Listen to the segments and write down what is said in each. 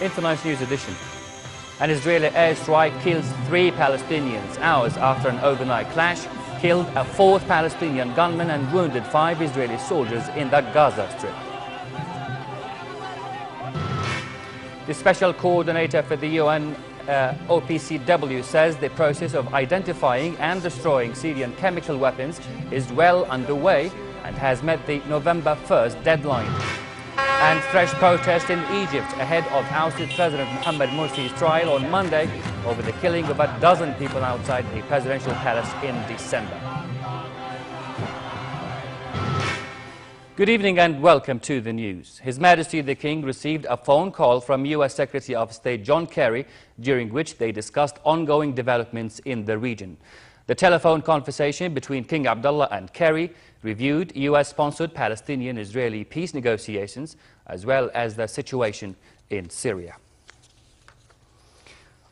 In tonight's news edition, an Israeli airstrike kills 3 Palestinians hours after an overnight clash, killed a 4th Palestinian gunman and wounded 5 Israeli soldiers in the Gaza Strip. The special coordinator for the UN OPCW says the process of identifying and destroying Syrian chemical weapons is well underway and has met the November 1st deadline. And fresh protest in Egypt ahead of ousted President Mohamed Morsi's trial on Monday over the killing of a dozen people outside the presidential palace in December. Good evening and welcome to the news. His Majesty the King received a phone call from U.S. Secretary of State John Kerry, during which they discussed ongoing developments in the region. The telephone conversation between King Abdullah and Kerry reviewed U.S.-sponsored Palestinian-Israeli peace negotiations, as well as the situation in Syria.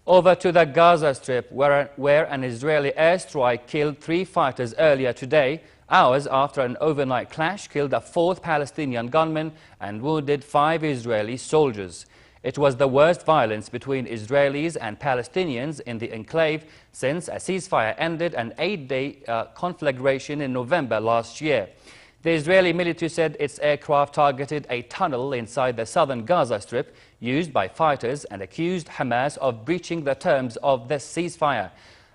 Over to the Gaza Strip, where an Israeli airstrike killed 3 fighters earlier today, hours after an overnight clash killed a 4th Palestinian gunman and wounded 5 Israeli soldiers. It was the worst violence between Israelis and Palestinians in the enclave since a ceasefire ended an 8-day conflagration in November last year. The Israeli military said its aircraft targeted a tunnel inside the southern Gaza Strip used by fighters and accused Hamas of breaching the terms of the ceasefire.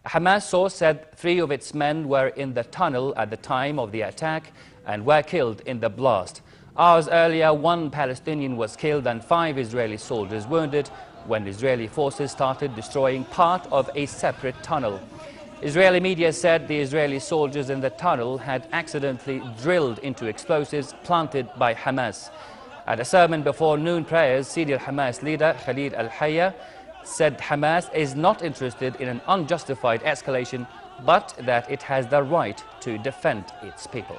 A Hamas source said 3 of its men were in the tunnel at the time of the attack and were killed in the blast. Hours earlier, 1 Palestinian was killed and 5 Israeli soldiers wounded when Israeli forces started destroying part of a separate tunnel. Israeli media said the Israeli soldiers in the tunnel had accidentally drilled into explosives planted by Hamas. At a sermon before noon prayers, senior Hamas leader Khaliil said Hamas is not interested in an unjustified escalation, but that it has the right to defend its people.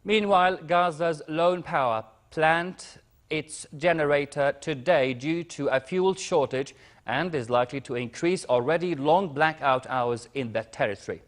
Meanwhile, Gaza's lone power plant its generator today due to a fuel shortage and is likely to increase already long blackout hours in the territory.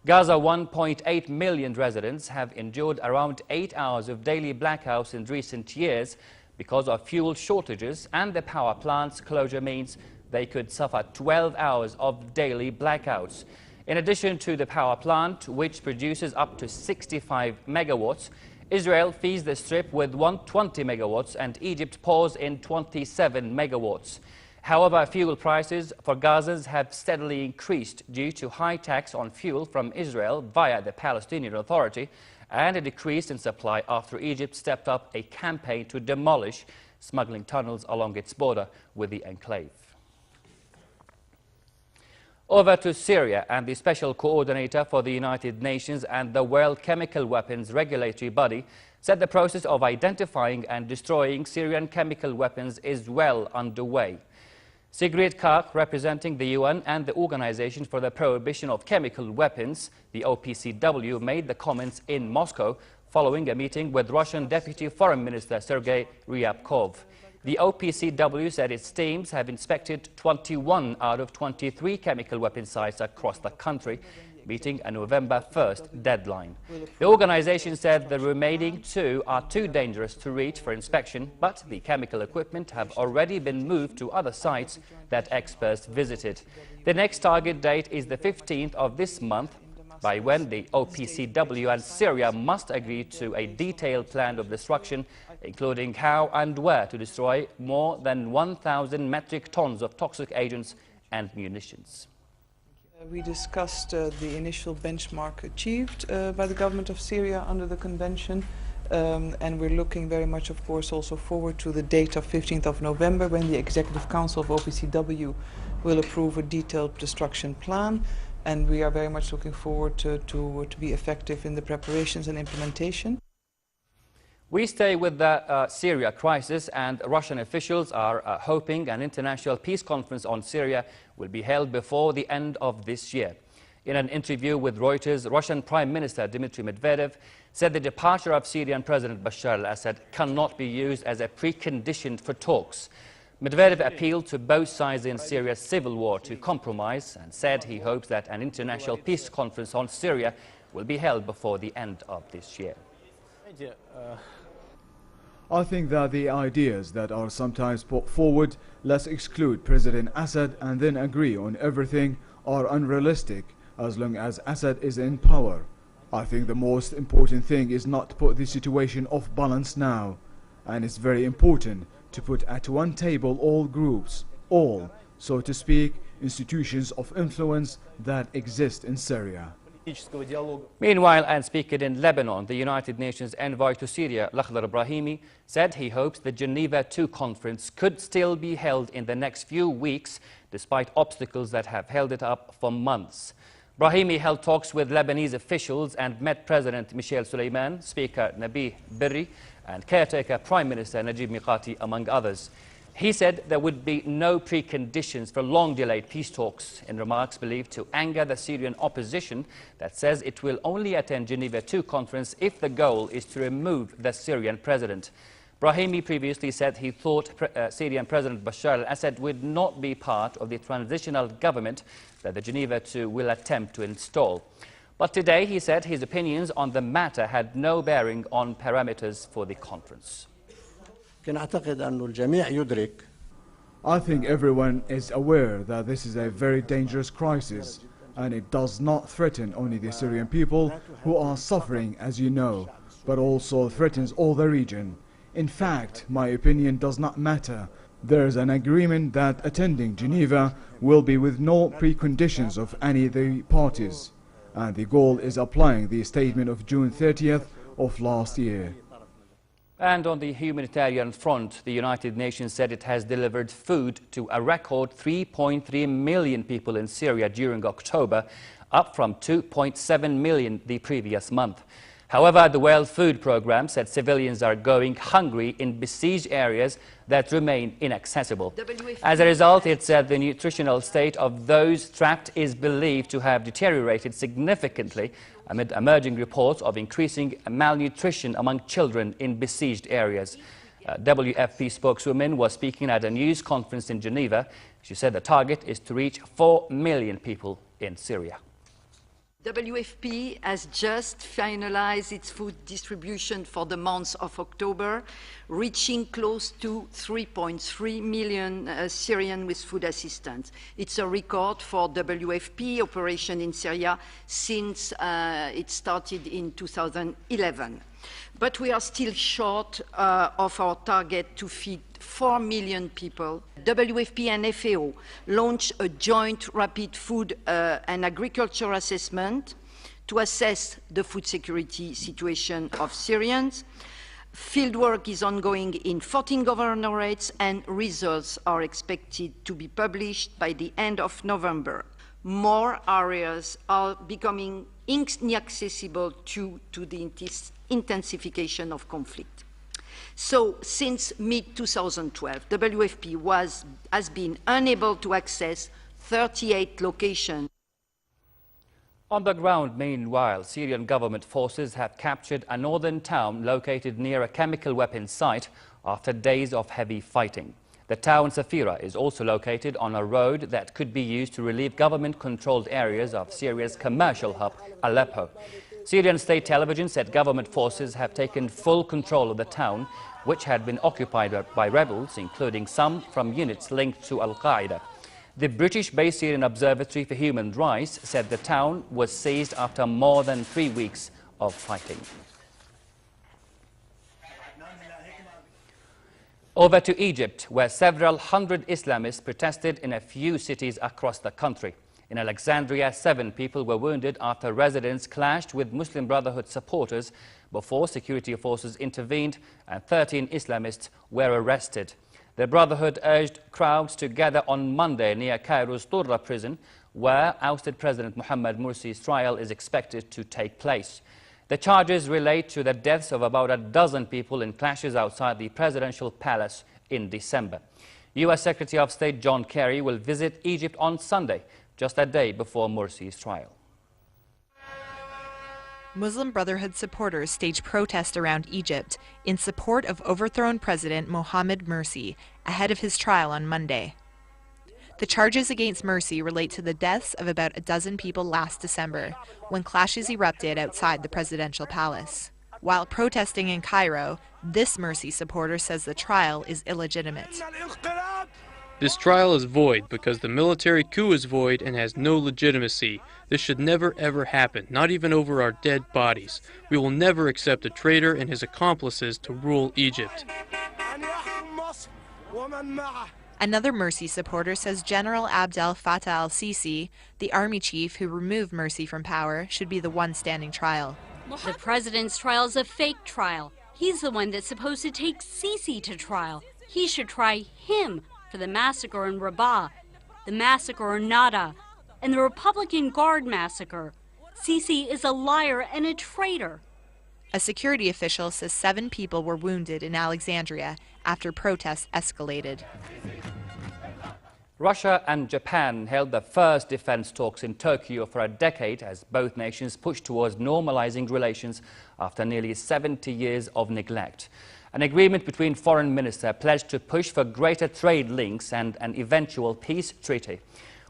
Gaza 1.8 million residents have endured around 8 hours of daily blackouts in recent years because of fuel shortages, and the power plant's closure means they could suffer 12 hours of daily blackouts. In addition to the power plant, which produces up to 65 megawatts, Israel feeds the strip with 120 megawatts and Egypt pours in 27 megawatts. However, fuel prices for Gazans have steadily increased due to high tax on fuel from Israel via the Palestinian Authority and a decrease in supply after Egypt stepped up a campaign to demolish smuggling tunnels along its border with the enclave. Over to Syria, and the Special Coordinator for the United Nations and the World Chemical Weapons Regulatory Body said the process of identifying and destroying Syrian chemical weapons is well underway. Sigrid Kaak, representing the UN and the Organization for the Prohibition of Chemical Weapons, the OPCW, made the comments in Moscow following a meeting with Russian Deputy Foreign Minister Sergei Ryabkov. The OPCW said its teams have inspected 21 out of 23 chemical weapon sites across the country, meeting a November 1st deadline. The organization said the remaining 2 are too dangerous to reach for inspection, but the chemical equipment have already been moved to other sites that experts visited. The next target date is the 15th of this month, by when the OPCW and Syria must agree to a detailed plan of destruction, including how and where to destroy more than 1,000 metric tons of toxic agents and munitions. We discussed the initial benchmark achieved by the government of Syria under the convention, and we're looking very much, of course, also forward to the date of 15th of November when the Executive Council of OPCW will approve a detailed destruction plan, and we are very much looking forward to be effective in the preparations and implementation. We stay with the Syria crisis, and Russian officials are hoping an international peace conference on Syria will be held before the end of this year. In an interview with Reuters, Russian Prime Minister Dmitry Medvedev said the departure of Syrian President Bashar al-Assad cannot be used as a precondition for talks. Medvedev appealed to both sides in Syria's civil war to compromise and said he hopes that an international peace conference on Syria will be held before the end of this year. I think that the ideas that are sometimes put forward, let's exclude President Assad and then agree on everything, are unrealistic as long as Assad is in power. I think the most important thing is not to put the situation off balance now. And it's very important to put at one table all groups, all, so to speak, institutions of influence that exist in Syria. Meanwhile, and speaking in Lebanon, the United Nations envoy to Syria, Lakhdar Brahimi, said he hopes the Geneva II conference could still be held in the next few weeks, despite obstacles that have held it up for months. Brahimi held talks with Lebanese officials and met President Michel Suleiman, Speaker Nabih Berri, and caretaker Prime Minister Najib Mikati, among others. He said there would be no preconditions for long-delayed peace talks, in remarks believed to anger the Syrian opposition that says it will only attend Geneva II conference if the goal is to remove the Syrian president. Brahimi previously said he thought Syrian President Bashar al-Assad would not be part of the transitional government that the Geneva II will attempt to install. But today he said his opinions on the matter had no bearing on parameters for the conference. I think everyone is aware that this is a very dangerous crisis, and it does not threaten only the Syrian people who are suffering, as you know, but also threatens all the region. In fact, my opinion does not matter. There is an agreement that attending Geneva will be with no preconditions of any of the parties, and the goal is applying the statement of June 30th of last year. And on the humanitarian front, the United Nations said it has delivered food to a record 3.3 million people in Syria during October, up from 2.7 million the previous month. However, the World Food Programme said civilians are going hungry in besieged areas that remain inaccessible. As a result, it said the nutritional state of those trapped is believed to have deteriorated significantly amid emerging reports of increasing malnutrition among children in besieged areas. WFP spokeswoman was speaking at a news conference in Geneva. She said the target is to reach 4 million people in Syria. WFP has just finalized its food distribution for the month of October, reaching close to 3.3 million Syrians with food assistance. It's a record for WFP operation in Syria since it started in 2011. But we are still short of our target to feed 4 million people. WFP and FAO launched a joint rapid food and agriculture assessment to assess the food security situation of Syrians. Fieldwork is ongoing in 14 governorates, and results are expected to be published by the end of November. More areas are becoming inaccessible due to the intensification of conflict. So, since mid-2012, WFP has been unable to access 38 locations. On the ground, meanwhile, Syrian government forces have captured a northern town located near a chemical weapons site after days of heavy fighting. The town Safira is also located on a road that could be used to relieve government-controlled areas of Syria's commercial hub, Aleppo. Syrian state television said government forces have taken full control of the town, which had been occupied by rebels, including some from units linked to Al-Qaeda. The British-based Syrian Observatory for Human Rights said the town was seized after more than 3 weeks of fighting. Over to Egypt, where several hundred Islamists protested in a few cities across the country. In Alexandria, 7 people were wounded after residents clashed with Muslim Brotherhood supporters before security forces intervened and 13 Islamists were arrested. The Brotherhood urged crowds to gather on Monday near Cairo's Turra prison, where ousted President Mohamed Morsi's trial is expected to take place. The charges relate to the deaths of about a dozen people in clashes outside the presidential palace in December. U.S. Secretary of State John Kerry will visit Egypt on Sunday, just a day before Morsi's trial. Muslim Brotherhood supporters staged protests around Egypt in support of overthrown President Mohamed Morsi ahead of his trial on Monday. The charges against Morsi relate to the deaths of about a dozen people last December, when clashes erupted outside the presidential palace. While protesting in Cairo, this Mercy supporter says the trial is illegitimate. This trial is void because the military coup is void and has no legitimacy. This should never ever happen, not even over our dead bodies. We will never accept a traitor and his accomplices to rule Egypt. Another Mercy supporter says General Abdel Fattah al-Sisi, the army chief who removed Mercy from power, should be the one standing trial. The president's trial is a fake trial. He's the one that's supposed to take Sisi to trial. He should try him for the massacre in Rabah, the massacre in Nada, and the Republican Guard massacre. Sisi is a liar and a traitor. A security official says 7 people were wounded in Alexandria after protests escalated. Russia and Japan held the first defense talks in Tokyo for a decade as both nations pushed towards normalizing relations after nearly 70 years of neglect. An agreement between foreign ministers pledged to push for greater trade links and an eventual peace treaty.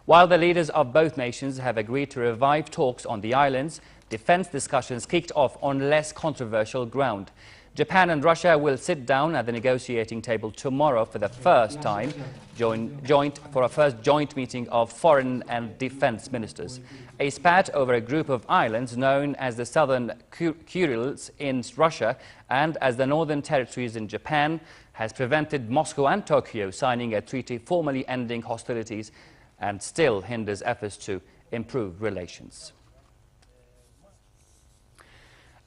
While the leaders of both nations have agreed to revive talks on the islands, defense discussions kicked off on less controversial ground. Japan and Russia will sit down at the negotiating table tomorrow for the first time, for a first joint meeting of foreign and defense ministers. A spat over a group of islands known as the Southern Kurils in Russia and as the Northern Territories in Japan has prevented Moscow and Tokyo signing a treaty formally ending hostilities and still hinders efforts to improve relations.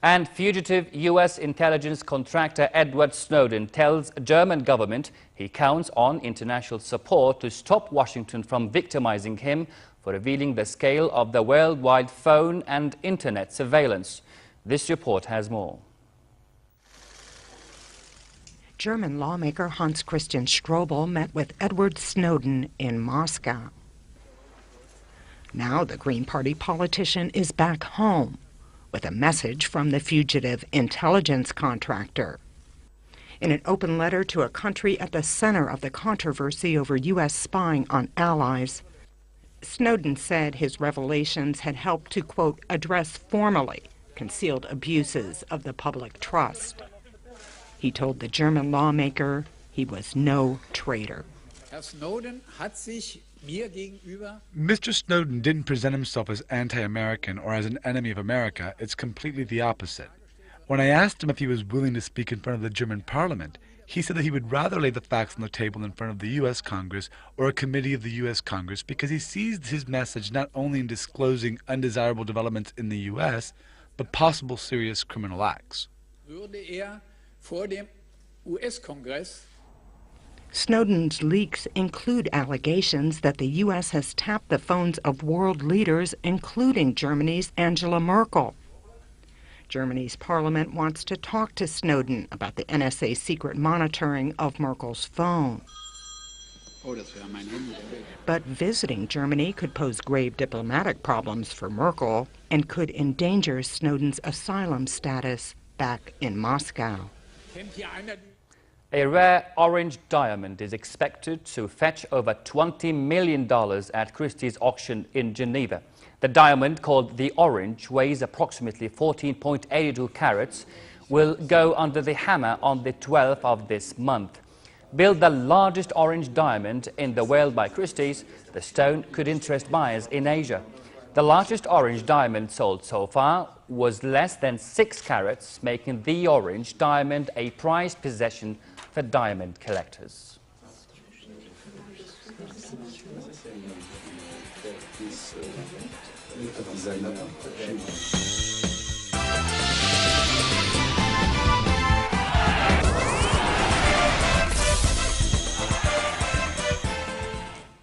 And fugitive U.S. intelligence contractor Edward Snowden tells German government he counts on international support to stop Washington from victimizing him for revealing the scale of the worldwide phone and internet surveillance. This report has more. German lawmaker Hans-Christian Strobel met with Edward Snowden in Moscow. Now the Green Party politician is back home with a message from the fugitive intelligence contractor. In an open letter to a country at the center of the controversy over U.S. spying on allies, Snowden said his revelations had helped to, quote, address formally concealed abuses of the public trust. He told the German lawmaker he was no traitor. Mr. Snowden didn't present himself as anti-American or as an enemy of America. It's completely the opposite. When I asked him if he was willing to speak in front of the German parliament, he said that he would rather lay the facts on the table in front of the U.S. Congress or a committee of the U.S. Congress because he sees his message not only in disclosing undesirable developments in the U.S., but possible serious criminal acts. Snowden's leaks include allegations that the U.S. has tapped the phones of world leaders, including Germany's Angela Merkel. Germany's parliament wants to talk to Snowden about the NSA's secret monitoring of Merkel's phone. But visiting Germany could pose grave diplomatic problems for Merkel and could endanger Snowden's asylum status back in Moscow. A rare orange diamond is expected to fetch over $20 million at Christie's auction in Geneva. The diamond, called the Orange, weighs approximately 14.82 carats, will go under the hammer on the 12th of this month. Billed the largest orange diamond in the world by Christie's, the stone could interest buyers in Asia. The largest orange diamond sold so far was less than 6 carats, making the orange diamond a prized possession for diamond collectors.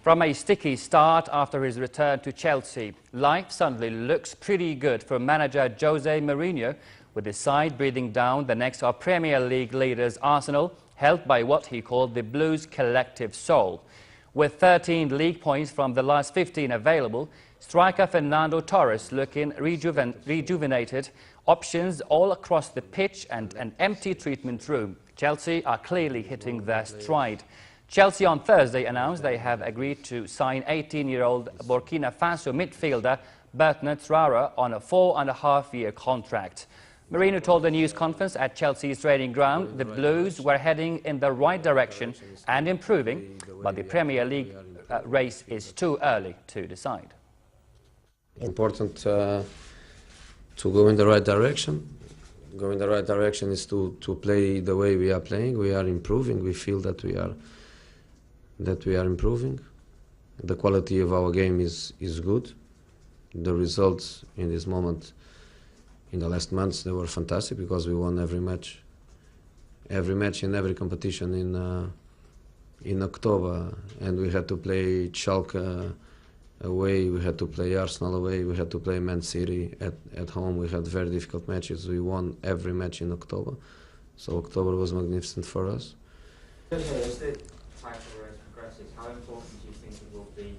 From a sticky start after his return to Chelsea, life suddenly looks pretty good for manager Jose Mourinho, with his side breathing down the necks of Premier League leaders Arsenal, helped by what he called the Blues' collective soul. With 13 league points from the last 15 available, striker Fernando Torres looking rejuvenated, options all across the pitch and an empty treatment room. Chelsea are clearly hitting their stride. Chelsea on Thursday announced they have agreed to sign 18-year-old Burkina Faso midfielder Bertrand Traoré on a 4.5-year contract. Mourinho told the news conference at Chelsea's training ground the Blues were heading in the right direction and improving, but the Premier League race is too early to decide. Important to go in the right direction. Go in the right direction is to play the way we are playing. We are improving. We feel that we are improving. The quality of our game is good. The results in this moment, in the last months, they were fantastic because we won every match in every competition in October, and we had to play Schalke away, we had to play Arsenal away, we had to play Man City at home. We had very difficult matches. We won every match in October, so October was magnificent for us. As the title race progresses, how important do you think it will be?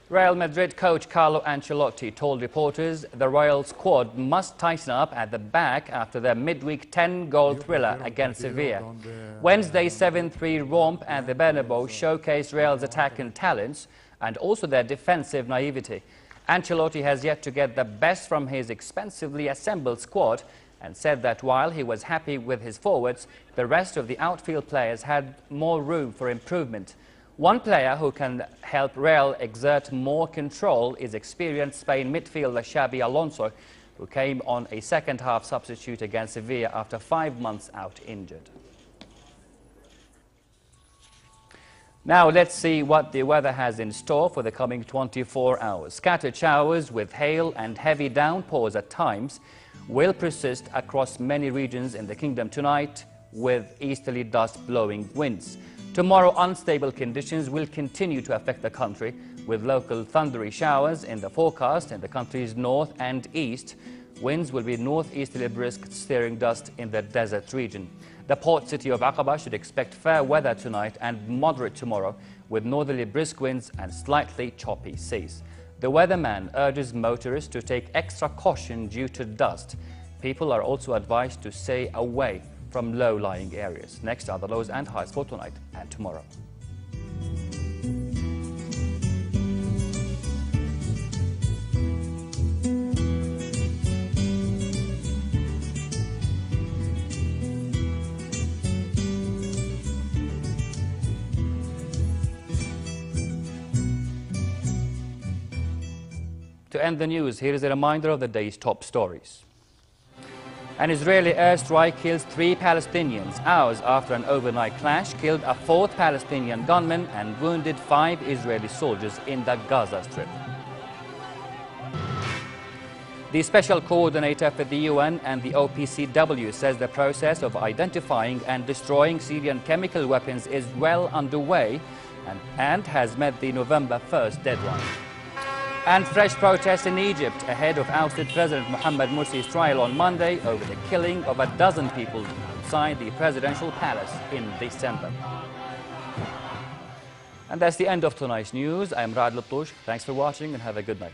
Real Madrid coach Carlo Ancelotti told reporters the Royal squad must tighten up at the back after their midweek 10-goal thriller against Sevilla. Wednesday's 7-3 romp at the Bernabeu showcased Real's attacking talents and also their defensive naivety. Ancelotti has yet to get the best from his expensively assembled squad and said that while he was happy with his forwards, the rest of the outfield players had more room for improvement. One player who can help Real exert more control is experienced Spain midfielder Xabi Alonso, who came on a second-half substitute against Sevilla after 5 months out injured. Now let's see what the weather has in store for the coming 24 hours. Scattered showers with hail and heavy downpours at times will persist across many regions in the kingdom tonight, with easterly dust blowing winds. Tomorrow, unstable conditions will continue to affect the country, with local thundery showers in the forecast in the country's north and east. Winds will be northeasterly brisk, stirring dust in the desert region. The port city of Aqaba should expect fair weather tonight and moderate tomorrow, with northerly brisk winds and slightly choppy seas. The weatherman urges motorists to take extra caution due to dust. People are also advised to stay away from low-lying areas. Next are the lows and highs for tonight and tomorrow. To end the news, here is a reminder of the day's top stories. An Israeli airstrike kills 3 Palestinians. Hours after an overnight clash killed a 4th Palestinian gunman and wounded 5 Israeli soldiers in the Gaza Strip. The special coordinator for the UN and the OPCW says the process of identifying and destroying Syrian chemical weapons is well underway and has met the November 1st deadline. And fresh protests in Egypt ahead of ousted President Mohamed Morsi's trial on Monday over the killing of a dozen people outside the presidential palace in December. And that's the end of tonight's news. I am Rad Latouche. Thanks for watching and have a good night.